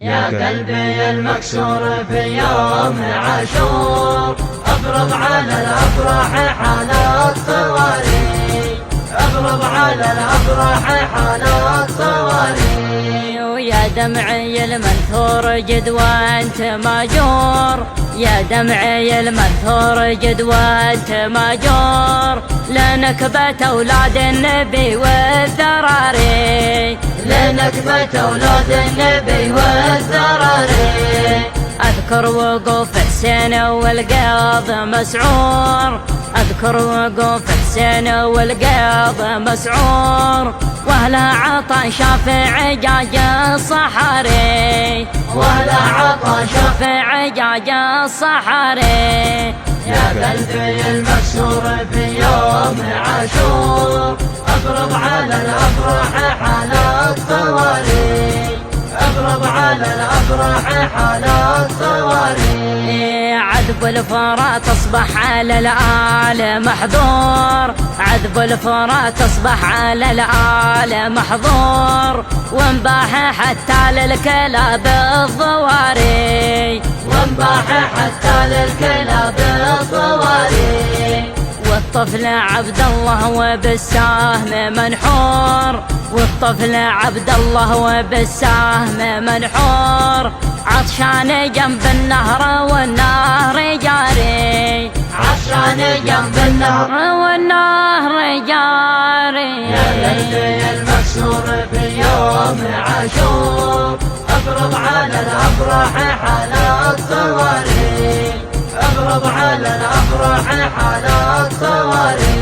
يا قلبي المكسور في يوم عاشور، افرض على الافراح حالات طواري، افرض على الافراح حالات طواري. ويا دمعي المنثور جد وانت ماجور، يا دمعي المنثور جد وانت ماجور، لنكبة اولاد النبي والذراري، لنكبة اولاد النبي والذراري. اذكر وقوف حسين والقاض مسعور، اذكر وقوف حسين والقاض مسعور، واهلها عطا شافع جاج الصحاري، واهلها عطا شافع جاج الصحاري. يا قلبي المكسور في يوم عاشور، افرض على الافراح حالات طواري، افرض على الافراح حالات طواري. عذب الفرات اصبح على الآل محظور، عذب الفرات اصبح على الآل محظور، وانباح حتى للكلاب الضواري، وانباح حتى للكلاب الضواري. والطفل عبد الله وبالسهم منحور، والطفل عبد الله وبالسهم منحور، عطشان جنب النهر والنهر جاري، عطشان جنب النهر والنهر جاري. يا قلبي المكسور في يوم عاشور، افرض على الافراح حالات طواري، افرض على الافراح حالات طواري.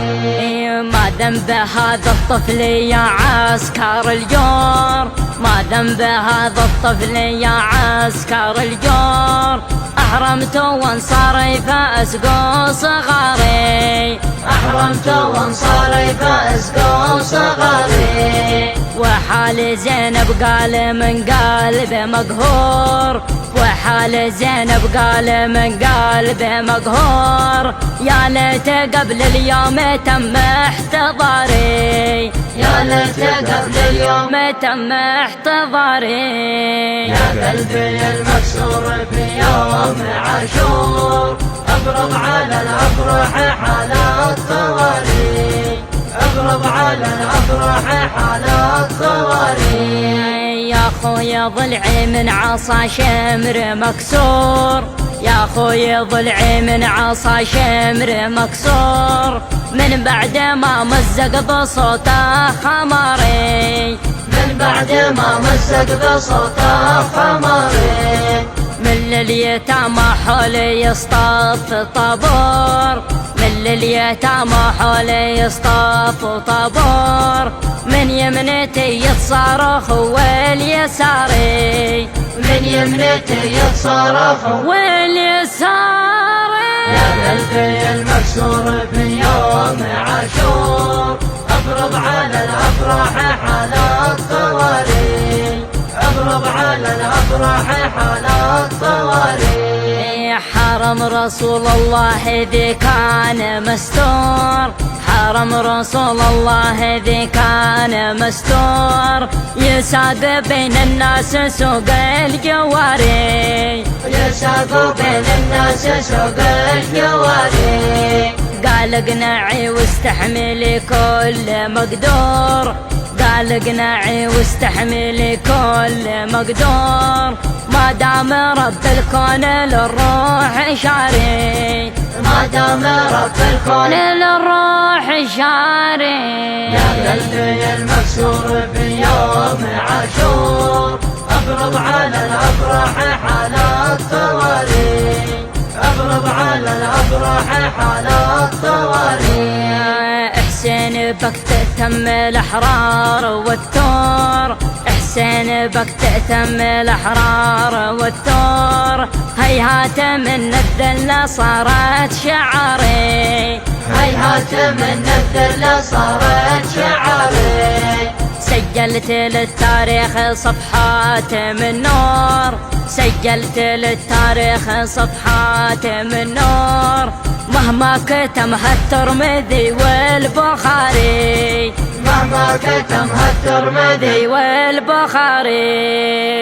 ما ذنب هذا الطفل يا عسكر الجور، ما ذنب هذا الطفل يا عسكر الجور، أحرمت وانصاري فأسقوا صغاري، أحرمت وانصاري فأسقوا صغاري. وحال زينب قال من قلبه مقهور، وحال زينب قال من قلبه مقهور، يا ليت قبل اليوم تم احتضاري، يا ليت قبل اليوم تم احتضاري. يا قلبي المكسور في يوم عاشور، افرض على الافراح حالات طواري، افرض على الافراح حالات طواري. يا خويا ضلعي من عصا شمر مكسور، يا خويا ضلعي من عصا شمر مكسور، من بعد ما مزق بصوته خماري، من بعد ما مزق بصوته خماري. من اليتامى حولي يصطف طابور، من اليتامى حولي يصطف طابور، من يمنتي يتصارخ واليساري، من يمنتي يتصارخ واليساري. يا قلبي المكسور في يوم عاشور، افرض على الافراح حالات طواري، افرض على الافراح حالات طواري. حرم رسول الله ذي كان مستور، حرم رسول الله ذي كان مستور، يساد بين الناس سوق الجواري، يساد بين الناس سوق الجواري. قال اقنعي واستحملي كل مقدور، قال اقنعي واستحملي كل مقدور، ما دام رب الكون للروح شاري، ما دام رب الكون للروح شاري. يا قلبي المكسور في يوم عاشور، افرض على الافراح حالات طواري، افرض على الافراح حالات طواري. حسين بك تأتم الأحرار والثور، حسين بك تأتم الأحرار والثور، هيهات من الذلة صارت شعاري، هيهات من الذلة صارت شعاري. سجلت للتاريخ صفحات من نور، سجلت للتاريخ صفحات من نور، مهما كتمها الترمذي والبخاري، مهما كتمها الترمذي والبخاري.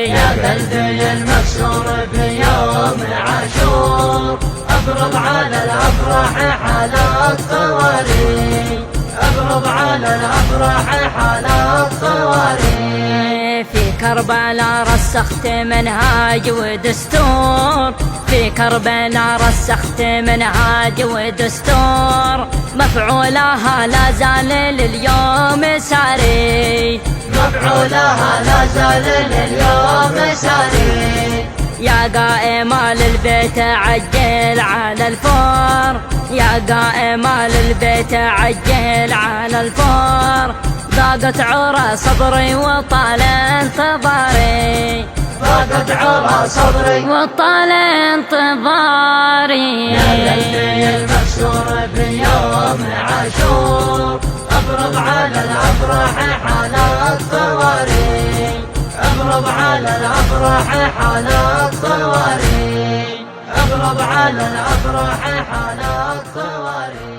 يا قلبي المكسور بيوم عاشور أفرض على الأفراح حالات طواري أفرض على الأفراح حالات طواري في كربلاء رسخت منهاج ودستور في كربلاء رسخت منهاج ودستور مفعولها لا زال لليوم ساري مفعولها لا زال لليوم ساري يا قائم للبيت عجل على الفور يا قائم للبيت عجل على الفور ضاقت عرى صبري وطال انتظاري ضاقت عرى صبري وطال انتظاري يا قلبي المكسور بيوم عاشور أفرض على الأفراح حالات طواري أفرض على الأفراح حالات طواري أفرض على الأفراح حالات طواري